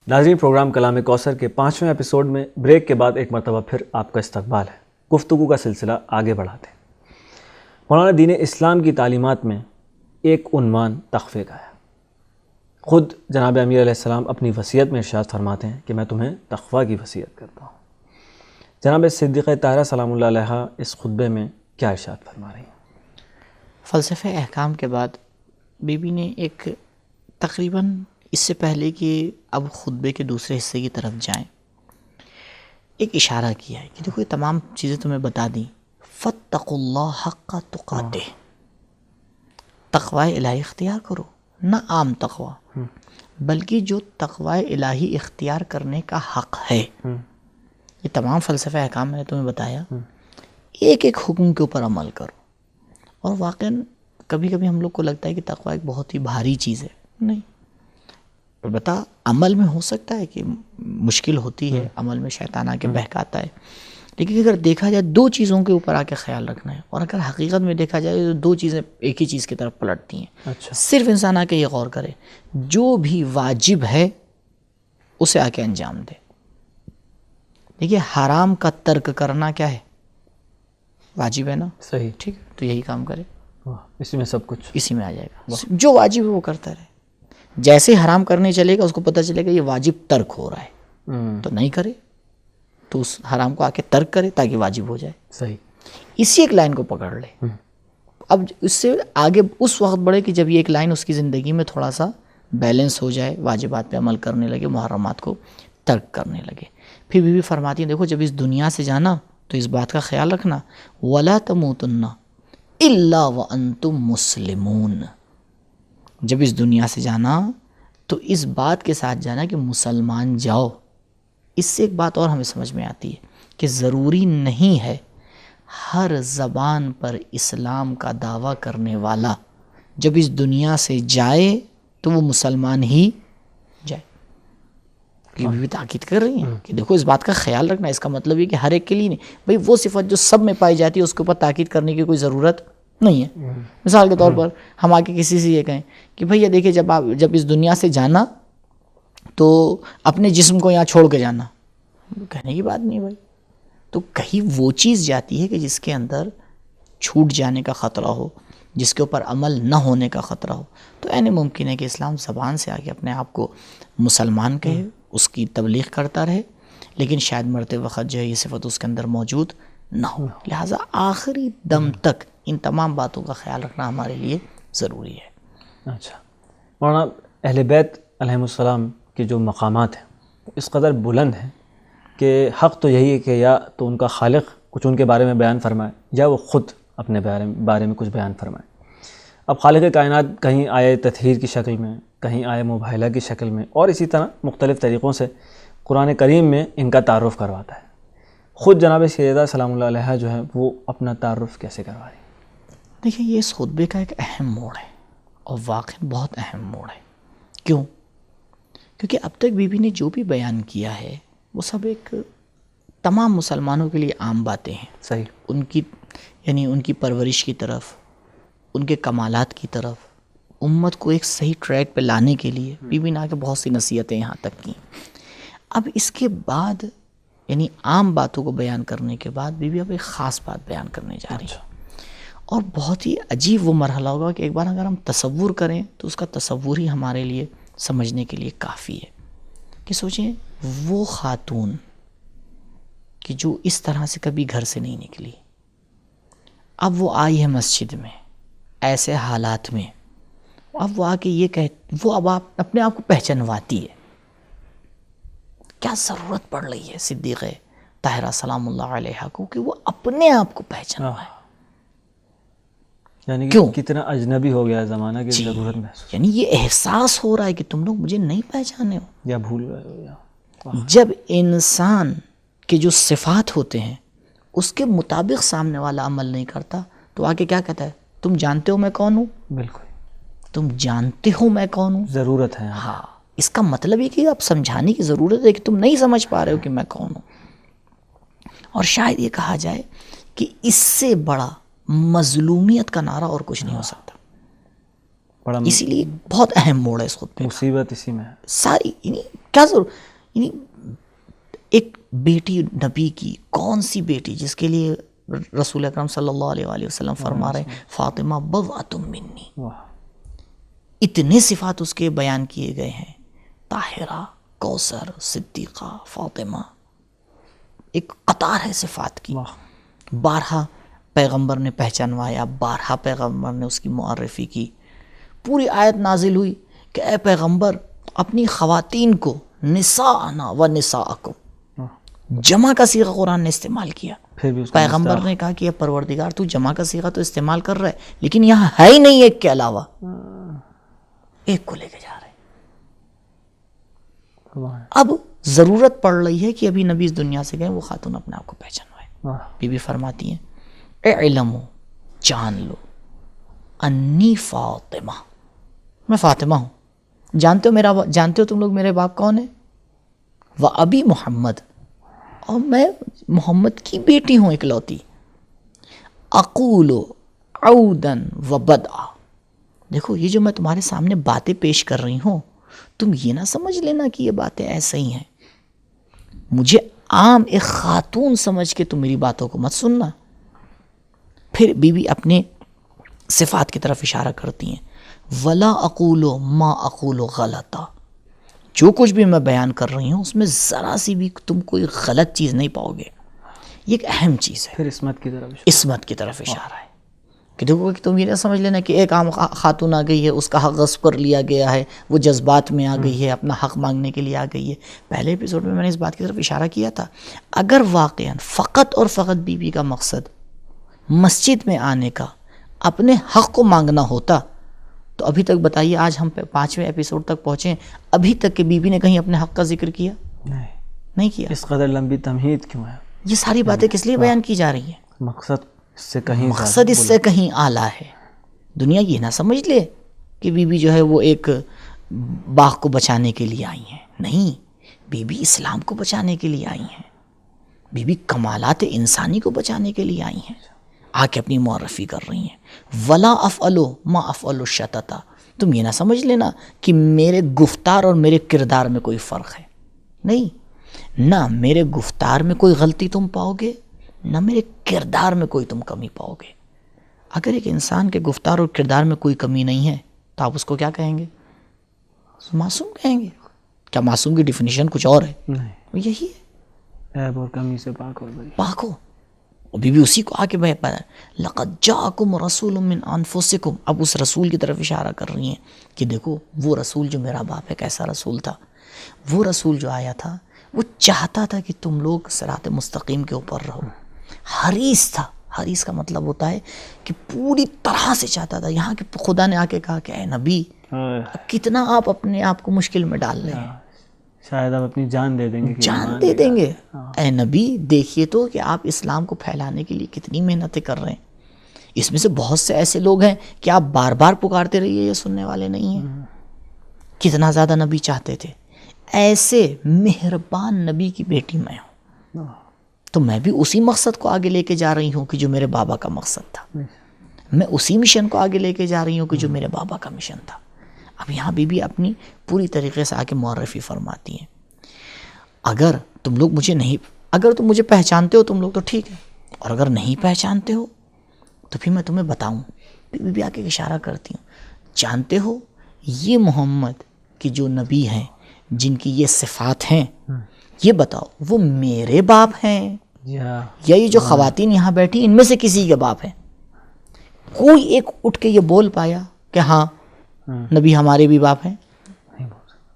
ناظرین، پروگرام کلام کوثر کے 5ویں ایپیسوڈ میں بریک کے بعد ایک مرتبہ پھر آپ کا استقبال ہے۔ گفتگو کا سلسلہ آگے بڑھاتے ہیں۔ مولانا دین اسلام کی تعلیمات میں ایک عنوان تقوی کا ہے۔ خود جناب امیر علیہ السلام اپنی وصیت میں ارشاد فرماتے ہیں کہ میں تمہیں تقوی کی وصیت کرتا ہوں۔ جناب صدیقہ طاہرہ سلام اللہ علیہا اس خطبے میں کیا ارشاد فرما رہی ہیں؟ فلسفہ احکام کے بعد بی بی نے ایک تقریباً اس سے پہلے کہ اب خطبے کے دوسرے حصے کی طرف جائیں ایک اشارہ کیا ہے کہ دیکھو یہ تمام چیزیں تمہیں بتا دیں، فاتقوا اللہ حق تقاتہ، تقوی الہی اختیار کرو، نہ عام تقوی بلکہ جو تقوی الہی اختیار کرنے کا حق ہے۔ یہ تمام فلسفہ احکام میں نے تمہیں بتایا، ایک ایک حکم کے اوپر عمل کرو۔ اور واقعاً کبھی کبھی ہم لوگ کو لگتا ہے کہ تقوی ایک بہت ہی بھاری چیز ہے، نہیں، البتہ عمل میں ہو سکتا ہے کہ مشکل ہوتی ہے، عمل میں شیطان آ کے بہکاتا ہے، لیکن اگر دیکھا جائے دو چیزوں کے اوپر آ کے خیال رکھنا ہے، اور اگر حقیقت میں دیکھا جائے تو دو چیزیں ایک ہی چیز کی طرف پلٹتی ہیں۔ صرف انسان آ کے یہ غور کرے، جو بھی واجب ہے اسے آ کے انجام دے۔ دیکھیے حرام کا ترک کرنا کیا ہے؟ واجب ہے نا؟ صحیح، ٹھیک، تو یہی کام کرے، اسی میں سب کچھ اسی میں آ جائے گا۔ جو واجب ہے وہ کرتا رہے، جیسے حرام کرنے چلے گا اس کو پتہ چلے گا یہ واجب ترک ہو رہا ہے تو نہیں کرے، تو اس حرام کو آ کے ترک کرے تاکہ واجب ہو جائے۔ صحیح، اسی ایک لائن کو پکڑ لے۔ اب اس سے آگے اس وقت بڑھے کہ جب یہ ایک لائن اس کی زندگی میں تھوڑا سا بیلنس ہو جائے، واجبات پہ عمل کرنے لگے، محرمات کو ترک کرنے لگے۔ پھر بھی فرماتی ہیں دیکھو جب اس دنیا سے جانا تو اس بات کا خیال رکھنا، وَلَا تَمُوتُنَّ إِلَّا وَأَنْتُمْ مُسْلِمُونَ، جب اس دنیا سے جانا تو اس بات کے ساتھ جانا کہ مسلمان جاؤ۔ اس سے ایک بات اور ہمیں سمجھ میں آتی ہے کہ ضروری نہیں ہے ہر زبان پر اسلام کا دعویٰ کرنے والا جب اس دنیا سے جائے تو وہ مسلمان ہی جائے۔ یہ بھی تاکید کر رہی ہیں کہ دیکھو اس بات کا خیال رکھنا، اس کا مطلب یہ کہ ہر ایک کے لیے نہیں، بھئی وہ صفت جو سب میں پائی جاتی ہے اس کے اوپر تاکید کرنے کی کوئی ضرورت نہیں ہے۔ مثال کے طور پر ہم آگے کسی سے یہ کہیں کہ بھئی یہ دیکھیں جب اس دنیا سے جانا تو اپنے جسم کو یہاں چھوڑ کے جانا، کہنے کی بات نہیں بھائی، تو کہیں وہ چیز جاتی ہے کہ جس کے اندر چھوٹ جانے کا خطرہ ہو، جس کے اوپر عمل نہ ہونے کا خطرہ ہو، تو اینی ممکن ہے کہ اسلام زبان سے آگے اپنے آپ کو مسلمان کہے، اس کی تبلیغ کرتا رہے، لیکن شاید مرتے وقت جو ہے یہ صفت اس کے اندر موجود نہ ہو۔ لہٰذا آخری دم تک ان تمام باتوں کا خیال رکھنا ہمارے لیے ضروری ہے۔ اچھا مولانا، اہل بیت علیہم السلام کی جو مقامات ہیں اس قدر بلند ہیں کہ حق تو یہی ہے کہ یا تو ان کا خالق کچھ ان کے بارے میں بیان فرمائے یا وہ خود اپنے بارے میں کچھ بیان فرمائے۔ اب خالق کائنات کہیں آئے تطہیر کی شکل میں، کہیں آئے مباہلہ کی شکل میں، اور اسی طرح مختلف طریقوں سے قرآن کریم میں ان کا تعارف کرواتا ہے۔ خود جناب سیدہ سلام اللہ علیہا جو ہے وہ اپنا تعارف کیسے کروا رہی ہیں؟ دیکھیں یہ اس خطبے کا ایک اہم موڑ ہے، اور واقعی بہت اہم موڑ ہے۔ کیوں؟ کیونکہ اب تک بی بی نے جو بھی بیان کیا ہے وہ سب ایک تمام مسلمانوں کے لیے عام باتیں ہیں۔ صحیح، ان کی پرورش کی طرف، ان کے کمالات کی طرف، امت کو ایک صحیح ٹریک پہ لانے کے لیے بی بی نے آ کے بہت سی نصیحتیں یہاں تک کی۔ اب اس کے بعد یعنی عام باتوں کو بیان کرنے کے بعد بی بی اب ایک خاص بات بیان کرنے جا رہی ہے، اور بہت ہی عجیب وہ مرحلہ ہوگا کہ ایک بار اگر ہم تصور کریں تو اس کا تصور ہی ہمارے لیے سمجھنے کے لیے کافی ہے۔ کہ سوچیں وہ خاتون کہ جو اس طرح سے کبھی گھر سے نہیں نکلی، اب وہ آئی ہے مسجد میں ایسے حالات میں، اب وہ آ کے وہ اب اپنے آپ کو پہچنواتی ہے۔ کیا ضرورت پڑ رہی ہے صدیقہ طاہرہ سلام اللہ علیہا کو کہ وہ اپنے آپ کو پہچنوائے؟ یعنی کیوں؟ کتنا اجنبی ہو گیا زمانہ کی ضرورت محسوس، یعنی یہ احساس ہو رہا ہے کہ تم لوگ مجھے نہیں پہچانے ہو، یا بھول گئے ہو، یا جب انسان کے جو صفات ہوتے ہیں اس کے مطابق سامنے والا عمل نہیں کرتا تو آگے کیا کہتا ہے؟ تم جانتے ہو میں کون ہوں؟ بالکل، تم جانتے ہو میں کون ہوں؟ ضرورت ہے. ہاں، اس کا مطلب یہ کہ اب سمجھانے کی ضرورت ہے کہ تم نہیں سمجھ پا رہے ہو کہ میں کون ہوں. اور شاید یہ کہا جائے کہ اس سے بڑا مظلومیت کا نعرہ اور کچھ نہیں ہو سکتا. بڑا اسی لیے بہت اہم موڑ ہے اس خطبے. مصیبت اسی میں ہے. ساری کیا ضرور ایک بیٹی نبی کی، کون سی بیٹی جس کے لیے رسول اکرم صلی اللہ علیہ وآلہ وسلم فرما رہے ہیں فاطمہ بضعۃ منی، اتنے صفات اس کے بیان کیے گئے ہیں، طاہرہ، کوثر، صدیقہ، فاطمہ، ایک قطار ہے صفات کی. بارہا پیغمبر نے پہچانوایا، بارہا پیغمبر نے اس کی معرفی کی. پوری آیت نازل ہوئی کہ اے پیغمبر اپنی خواتین کو نساءنا و نساءکم، جمع کا صیغہ قرآن نے استعمال کیا. پھر بھی اس پیغمبر نے کہا کہ اے پروردگار تو جمع کا صیغہ تو استعمال کر رہا ہے لیکن یہاں ہے ہی نہیں ایک کے علاوہ، ایک کو لے کے جا رہے ہیں. اب ضرورت پڑ رہی ہے کہ ابھی نبی اس دنیا سے گئے، وہ خاتون اپنے آپ کو پہچانوائے. بی بی فرماتی ہیں اعلموا، جان لو، انی فاطمہ، میں فاطمہ ہوں. جانتے ہو تم لوگ میرے باپ کون ہیں؟ و ابی محمد، اور میں محمد کی بیٹی ہوں اکلوتی. اقول عودا و بدعا، دیکھو یہ جو میں تمہارے سامنے باتیں پیش کر رہی ہوں تم یہ نہ سمجھ لینا کہ یہ باتیں ایسے ہی ہیں، مجھے عام ایک خاتون سمجھ کے تم میری باتوں کو مت سننا. پھر بی بی اپنے صفات کی طرف اشارہ کرتی ہیں. ولا اقول ما اقول غلطا، جو کچھ بھی میں بیان کر رہی ہوں اس میں ذرا سی بھی تم کوئی غلط چیز نہیں پاؤ گے. یہ ایک اہم چیز ہے. پھر عصمت کی طرف اشارہ ہے کہ دیکھو کہ تم یہ نہ سمجھ لینا کہ ایک عام خاتون آ گئی ہے، اس کا حق غصب کر لیا گیا ہے، وہ جذبات میں آ گئی ہے، اپنا حق مانگنے کے لیے آ گئی ہے. پہلے ایپیسوڈ میں نے اس بات کی طرف اشارہ کیا تھا، اگر واقعاً فقط اور فقط بی بی کا مقصد مسجد میں آنے کا اپنے حق کو مانگنا ہوتا تو ابھی تک بتائیے آج ہم 5ویں ایپیسوڈ تک پہنچے، ابھی تک کہ بی بی نے کہیں اپنے حق کا ذکر کیا؟ نہیں کیا. اس قدر لمبی تمہید کیوں ہے؟ یہ ساری باتیں کس لیے بیان کی جا رہی ہیں؟ مقصد اس سے کہیں اعلیٰ ہے. دنیا یہ نہ سمجھ لے کہ بی بی جو ہے وہ ایک باغ کو بچانے کے لیے آئی ہیں. نہیں، بی بی اسلام کو بچانے کے لیے آئی ہیں. بی بی کمالات انسانی کو بچانے کے لیے آئی ہیں. آ کے اپنی معرفی کر رہی ہیں. ولا افعلو ما افعل الشتتا، تم یہ نہ سمجھ لینا کہ میرے گفتار اور میرے کردار میں کوئی فرق ہے. نہیں، نہ میرے گفتار میں کوئی غلطی تم پاؤ گے، نہ میرے کردار میں کوئی تم کمی پاؤ گے. اگر ایک انسان کے گفتار اور کردار میں کوئی کمی نہیں ہے تو آپ اس کو کیا کہیں گے؟ معصوم کہیں گے. کیا معصوم کی ڈیفینیشن کچھ اور ہے؟ نہیں، یہی ہے، عیب اور کمی سے پاک اور بری. پاک ہو. اور بی بی اسی کو آ کے لقد جاءکم رسول من انفسکم، اب اس رسول کی طرف اشارہ کر رہی ہیں کہ دیکھو وہ رسول جو میرا باپ ہے کیسا رسول تھا. وہ رسول جو آیا تھا وہ چاہتا تھا کہ تم لوگ صراط مستقیم کے اوپر رہو. حریص تھا. حریص کا مطلب ہوتا ہے کہ پوری طرح سے چاہتا تھا. یہاں کہ خدا نے آ کے کہا کہ اے نبی کتنا آپ اپنے آپ کو مشکل میں ڈال رہے ہیں، شاید آپ اپنی جان دے دیں گے. جان دے دیں گے. اے نبی دیکھیے تو کہ آپ اسلام کو پھیلانے کے لیے کتنی محنتیں کر رہے ہیں. اس میں سے بہت سے ایسے لوگ ہیں کہ آپ بار بار پکارتے رہیے، یہ سننے والے نہیں ہیں. کتنا زیادہ نبی چاہتے تھے. ایسے مہربان نبی کی بیٹی میں ہوں تو میں بھی اسی مقصد کو آگے لے کے جا رہی ہوں کہ جو میرے بابا کا مقصد تھا. میں اسی مشن کو آگے لے کے جا رہی ہوں کہ جو میرے بابا کا مشن تھا. اب یہاں بی بی اپنی پوری طریقے سے آ کے معرفی فرماتی ہیں. اگر تم لوگ اگر تم مجھے پہچانتے ہو تم لوگ تو ٹھیک ہے، اور اگر نہیں پہچانتے ہو تو پھر میں تمہیں بتاؤں. بی بی آ کے اشارہ کرتی ہوں، جانتے ہو یہ محمد کی جو نبی ہیں جن کی یہ صفات ہیں، یہ بتاؤ وہ میرے باپ ہیں یا یہ جو خواتین یہاں بیٹھی ان میں سے کسی کے باپ ہیں؟ کوئی ایک اٹھ کے یہ بول پایا کہ ہاں نبی ہمارے بھی باپ ہیں؟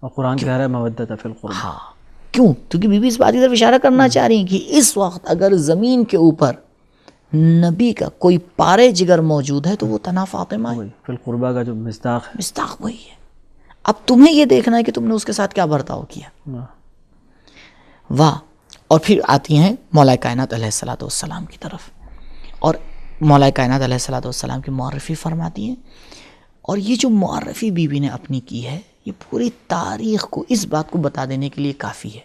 اور قرآن کہہ رہا ہے مودۃ فی القربى. ہاں، کیوں؟ کیونکہ بی بی اس بات کی طرف اشارہ کرنا چاہ رہی ہیں کہ اس وقت اگر زمین کے اوپر نبی کا کوئی پارے جگر موجود ہے تو وہ تنا فاطمہ ہے. فی القربى کا جو مصداق ہے، مصداق وہی ہے. اب تمہیں یہ دیکھنا ہے کہ تم نے اس کے ساتھ کیا برتاؤ کیا. واہ. اور پھر آتی ہیں مولا کائنات علیہ الصلوۃ والسلام کی طرف، اور مولا کائنات علیہ الصلوۃ والسلام کی معرفی فرماتی ہیں. اور یہ جو معرفی بی بی نے اپنی کی ہے، یہ پوری تاریخ کو اس بات کو بتا دینے کے لیے کافی ہے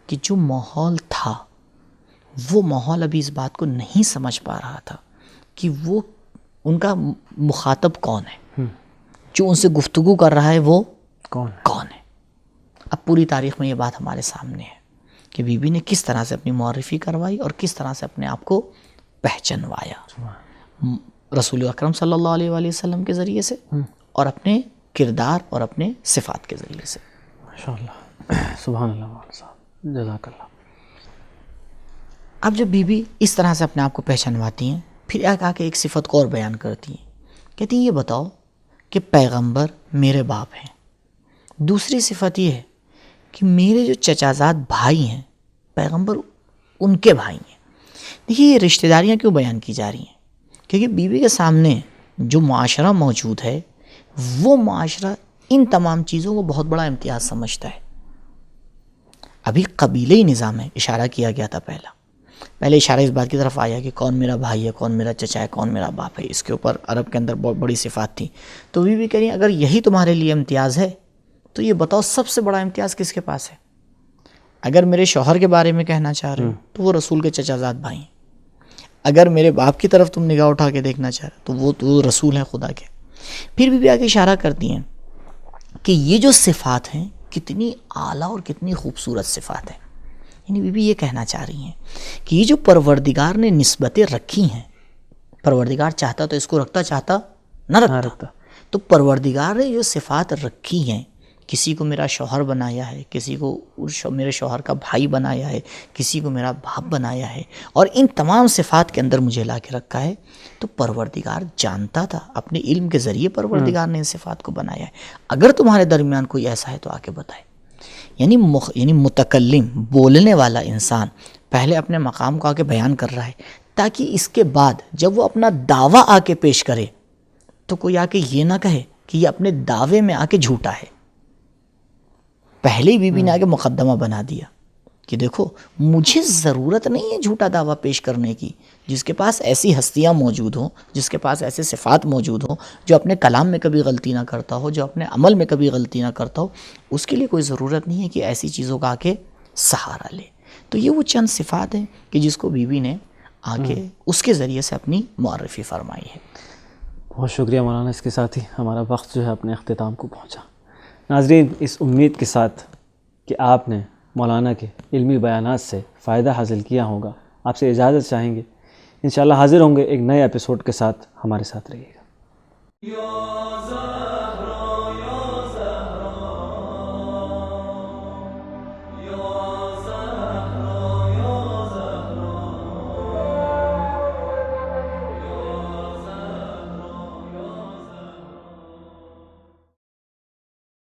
کہ جو ماحول تھا وہ ماحول ابھی اس بات کو نہیں سمجھ پا رہا تھا کہ وہ ان کا مخاطب کون ہے، جو ان سے گفتگو کر رہا ہے وہ کون ہے. اب پوری تاریخ میں یہ بات ہمارے سامنے ہے کہ بی بی نے کس طرح سے اپنی معرفی کروائی اور کس طرح سے اپنے آپ کو پہچنوایا رسول اکرم صلی اللہ علیہ وآلہ وسلم کے ذریعے سے، اور اپنے کردار اور اپنے صفات کے ذریعے سے. ماشاءاللہ، سبحان اللہ مولانا صاحب، جزاک اللہ. اب جب بی بی اس طرح سے اپنے آپ کو پہچانواتی ہیں، پھر آ کے ایک صفت کو اور بیان کرتی ہیں، کہتی ہیں یہ بتاؤ کہ پیغمبر میرے باپ ہیں. دوسری صفت یہ ہے کہ میرے جو چچازاد بھائی ہیں پیغمبر ان کے بھائی ہیں. دیکھیے یہ رشتہ داریاں کیوں بیان کی جا رہی ہیں؟ کیونکہ بی بی کے سامنے جو معاشرہ موجود ہے وہ معاشرہ ان تمام چیزوں کو بہت بڑا امتیاز سمجھتا ہے. ابھی قبیلے نظام ہے، اشارہ کیا گیا تھا پہلے اشارہ اس بات کی طرف آیا کہ کون میرا بھائی ہے، کون میرا چچا ہے، کون میرا باپ ہے. اس کے اوپر عرب کے اندر بہت بڑی صفات تھی. تو بی بی کہہ رہی ہیں اگر یہی تمہارے لیے امتیاز ہے تو یہ بتاؤ سب سے بڑا امتیاز کس کے پاس ہے؟ اگر میرے شوہر کے بارے میں کہنا چاہ رہے ہو تو وہ رسول کے چچا زاد بھائی ہیں. اگر میرے باپ کی طرف تم نگاہ اٹھا کے دیکھنا چاہ رہے تو وہ رسول ہیں خدا کے. پھر بی بی آگے اشارہ کرتی ہیں کہ یہ جو صفات ہیں کتنی اعلیٰ اور کتنی خوبصورت صفات ہیں. یعنی بی بی یہ کہنا چاہ رہی ہیں کہ یہ جو پروردگار نے نسبتیں رکھی ہیں، پروردگار چاہتا تو اس کو رکھتا، چاہتا نہ رکھتا. تو پروردگار نے جو صفات رکھی ہیں، کسی کو میرا شوہر بنایا ہے، کسی کو میرے شوہر کا بھائی بنایا ہے، کسی کو میرا باپ بنایا ہے، اور ان تمام صفات کے اندر مجھے لا کے رکھا ہے. تو پروردگار جانتا تھا، اپنے علم کے ذریعے پروردگار نے ان صفات کو بنایا ہے. اگر تمہارے درمیان کوئی ایسا ہے تو آ کے بتائے. یعنی متکلم، بولنے والا انسان پہلے اپنے مقام کو آ کے بیان کر رہا ہے تاکہ اس کے بعد جب وہ اپنا دعویٰ آ کے پیش کرے تو کوئی آ کے یہ نہ کہے کہ یہ اپنے دعوے میں آ کے جھوٹا ہے. پہلے ہی بی بی نے آ کے مقدمہ بنا دیا کہ دیکھو مجھے ضرورت نہیں ہے جھوٹا دعویٰ پیش کرنے کی. جس کے پاس ایسی ہستیاں موجود ہوں، جس کے پاس ایسے صفات موجود ہوں، جو اپنے کلام میں کبھی غلطی نہ کرتا ہو، جو اپنے عمل میں کبھی غلطی نہ کرتا ہو، اس کے لیے کوئی ضرورت نہیں ہے کہ ایسی چیزوں کا آ کے سہارا لے. تو یہ وہ چند صفات ہیں کہ جس کو بی بی نے آ کے اس کے ذریعے سے اپنی معرفی فرمائی ہے. بہت شکریہ مولانا. اس کے ساتھ ہی ہمارا وقت جو ہے اپنے اختتام کو پہنچا. ناظرین، اس امید کے ساتھ کہ آپ نے مولانا کے علمی بیانات سے فائدہ حاصل کیا ہوگا، آپ سے اجازت چاہیں گے. انشاءاللہ حاضر ہوں گے ایک نئے ایپیسوڈ کے ساتھ. ہمارے ساتھ رہیے گا.